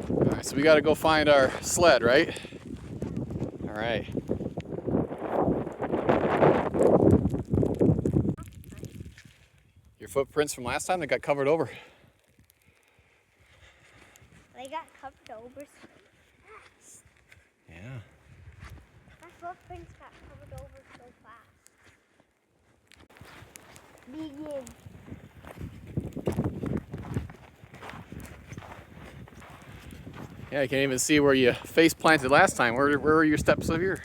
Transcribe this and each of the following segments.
All right, so we got to go find our sled, right? All right. Your footprints from last time, they got covered over. They got covered over so fast. Yeah. My footprints got covered over so fast. Begin. Yeah, you can't even see where you face planted last time. Where were your steps of here?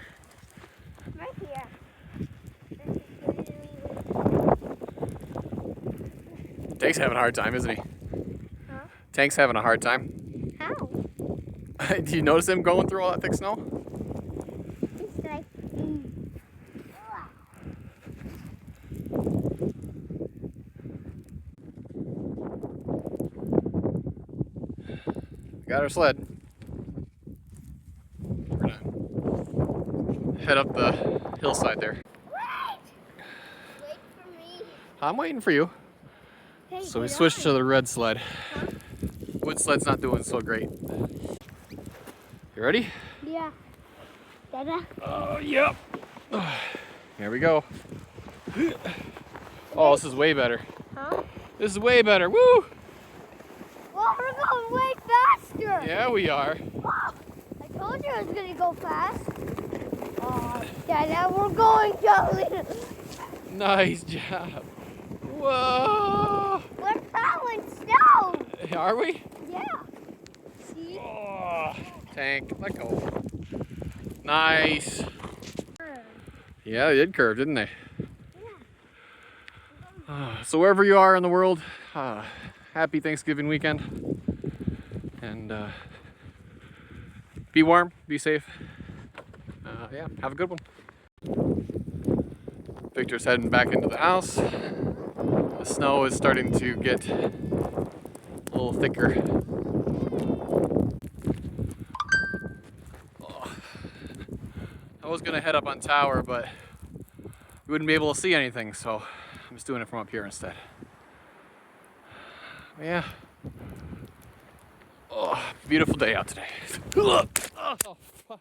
Right here. Tank's having a hard time, isn't he? Huh? Tank's having a hard time. How? Do you notice him going through all that thick snow? He's like, Got our sled. We're gonna head up the hillside there. wait! Wait for me. I'm waiting for you. Hey, So we get switched on. to the red sled. Huh? Wood sled's not doing so great. You ready? Yeah. Dada. Oh, yep. Here we go. Oh, this is way better. Huh? This is way better. Woo! Well, we're going way faster. Yeah, we are. Wow. I told you I was going to go fast. Oh, Dada, we're going jolly. Nice job. Whoa! We're plowing snow. Are we? Yeah. See? Oh, Tank, let go. Nice. Yeah, they did curve, didn't they? So wherever you are in the world, happy Thanksgiving weekend. And be warm, be safe. Yeah, have a good one. Victor's heading back into the house. The snow is starting to get a little thicker. Oh. I was gonna head up on tower, but we wouldn't be able to see anything, so I'm just doing it from up here instead. Yeah. Oh, beautiful day out today. Oh, fuck.